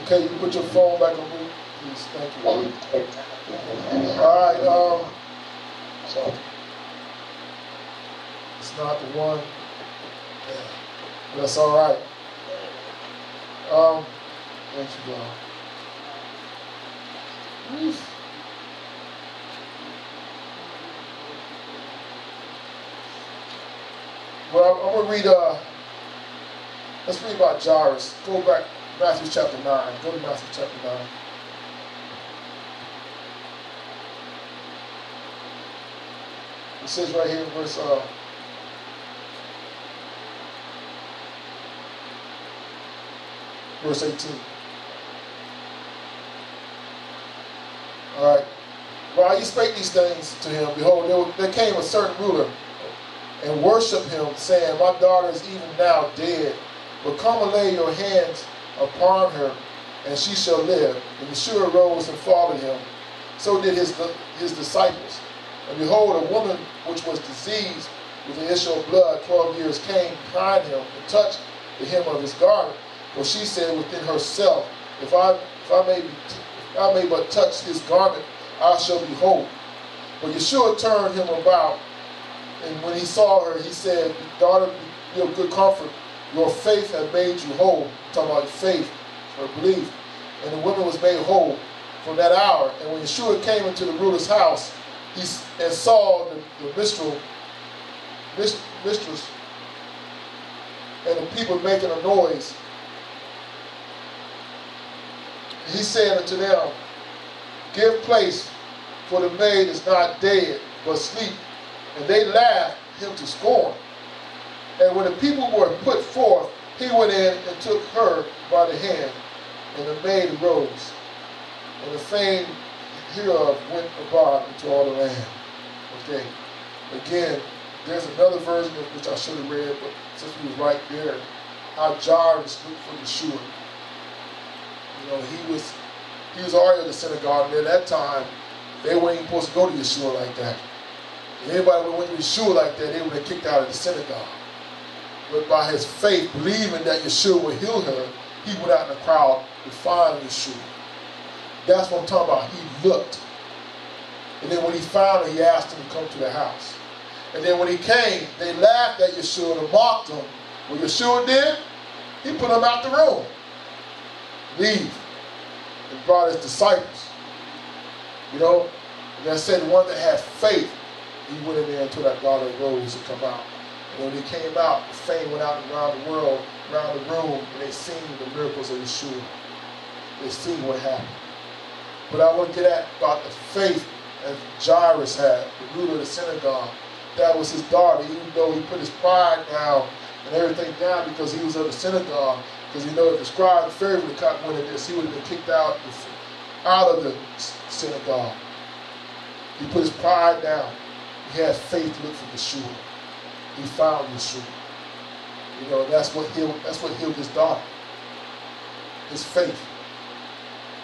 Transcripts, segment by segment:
Okay, you can put your phone back on mute, please. Thank you. All right. It's not the one. Yeah. But that's all right. Thank you, God. Oof. Well, I'm going to read, let's read about Jairus. Go back, Matthew chapter 9. Go to Matthew chapter 9. It says right here in verse 18. All right. While he spake these things to him, behold, there came a certain ruler and worshiped him, saying, My daughter is even now dead, but come and lay your hands upon her, and she shall live. And Yeshua arose and followed him. So did his disciples. And behold, a woman which was diseased with the issue of blood 12 years came behind him and touched the hem of his garment. For she said within herself, If I may but touch his garment, I shall be whole. But Yeshua turned him about, and when he saw her, he said, Daughter, be of good comfort. Your faith has made you whole. I'm talking about faith, or belief. And the woman was made whole from that hour. And when Yeshua came into the ruler's house, and saw the mistress and the people making a noise, he said unto them, Give place, for the maid is not dead, but sleep. And they laughed him to scorn. And when the people were put forth, he went in and took her by the hand, and the maid arose. And the fame hereof went abroad into all the land. Okay. Again, there's another version of which I should have read, but since we was right there, how Jairus looked for Yeshua. You know, he was already in the synagogue, and at that time, they weren't even supposed to go to Yeshua like that. If anybody would went to Yeshua like that, they would have kicked out of the synagogue. But by his faith, believing that Yeshua would heal her, he went out in the crowd to find Yeshua. That's what I'm talking about. He looked. And then when he found her, he asked him to come to the house. And then when he came, they laughed at Yeshua and mocked him. What Yeshua did, he put him out the room. Leave. And brought his disciples. You know, and I said the one that had faith, he went in there until that daughter rose to come out. And when he came out, the fame went out around the world, around the room, and they seen the miracles of Yeshua. They seen what happened. But I want to get at about the faith that Jairus had, the ruler of the synagogue. That was his daughter, even though he put his pride down and everything down because he was of the synagogue. Because you know, if the scribe and Pharisee would have went into this, he would have been kicked out of the synagogue. He put his pride down. He had faith to look for Yeshua. He found Yeshua. You know, that's what healed his daughter. His faith.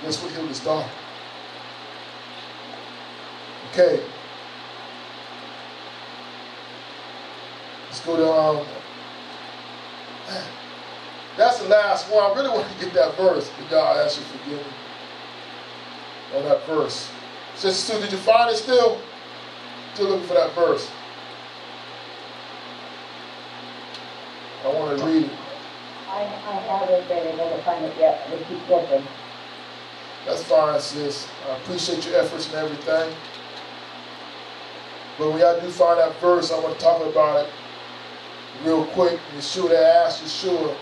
That's what healed his daughter. Okay. Let's go to that's the last one. I really want to get that verse, but God, I ask you to forgive me on that verse. Sister Sue, did you find it still? Still looking for that verse. I want to read it. I have it, but I never find it yet. I keep looking. That's fine, sis. I appreciate your efforts and everything. But when I do find that verse, I want to talk about it real quick. Yeshua asked Yeshua,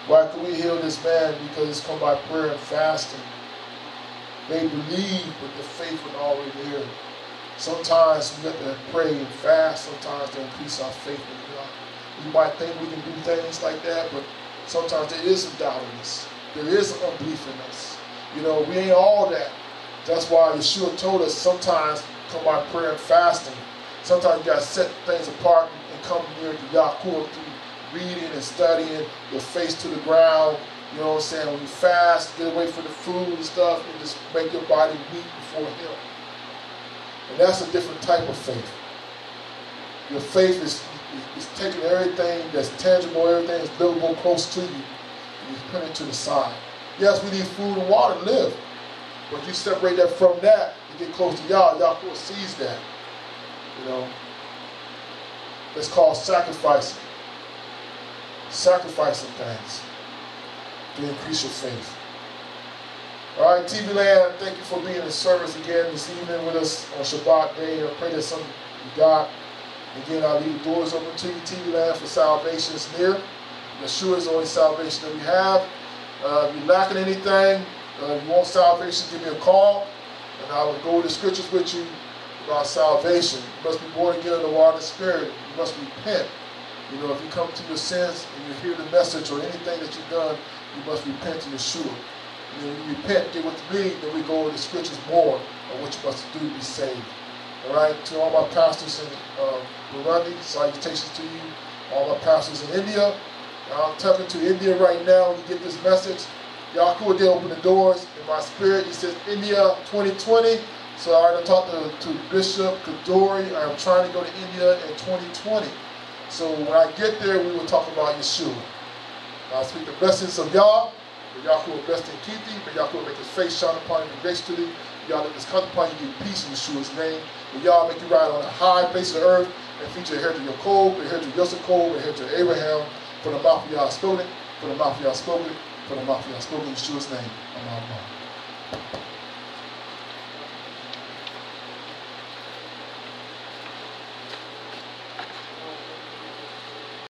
why could we heal this man? Because it's come by prayer and fasting. They believe, but the faith was already there. Sometimes we have to pray and fast, sometimes to increase our faith in God. You might think we can do things like that, but sometimes there is some doubt in us. There is some unbelief in us. You know, we ain't all that. That's why Yeshua told us sometimes come by prayer and fasting. Sometimes you got to set things apart and come near to Yahuwah through reading and studying, your face to the ground. You know what I'm saying? When you fast, get away from the food and stuff, and just make your body weak before Him. And that's a different type of faith. Your faith is taking everything that's tangible, everything that's livable close to you, and you put it to the side. Yes, we need food and water to live. But you separate that from that and get close to Yah, Yahweh sees that. You know. It's called sacrificing. Sacrificing things to increase your faith. All right, TV Land, thank you for being in service again this evening with us on Shabbat day. I pray that something you got. Again, I'll leave the doors open to you, TV Land, for salvation is near. Yeshua is the only salvation that we have. If you're lacking anything, if you want salvation, give me a call, and I will go over the scriptures with you about salvation. You must be born again in the water and spirit. You must repent. You know, if you come to your sins and you hear the message or anything that you've done, you must repent to Yeshua. And when you repent, get with me, then we go over the scriptures more on what you must do to be saved. All right, to all my pastors in Burundi, salutations to you. All my pastors in India. I'm talking to India right now. You get this message. Yahuwah did open the doors in my spirit. He says India 2020. So I already talked to Bishop Kadori. I'm trying to go to India in 2020. So when I get there, we will talk about Yeshua. I speak the blessings of Yah. May Yahuwah bless and keep thee. May Yahuwah make his face shine upon you and grace to thee. May Yah let this come upon you, give peace in Yeshua's name. May Yah make you ride on a high place of the earth and feature a heritage of Jacob, a heritage of Yosef, a heritage of Abraham. For the mouth of Yah spoken it, for the mouth of Yah spoken it, for the mouth of Yah spoken in Yeshua's name. Amen.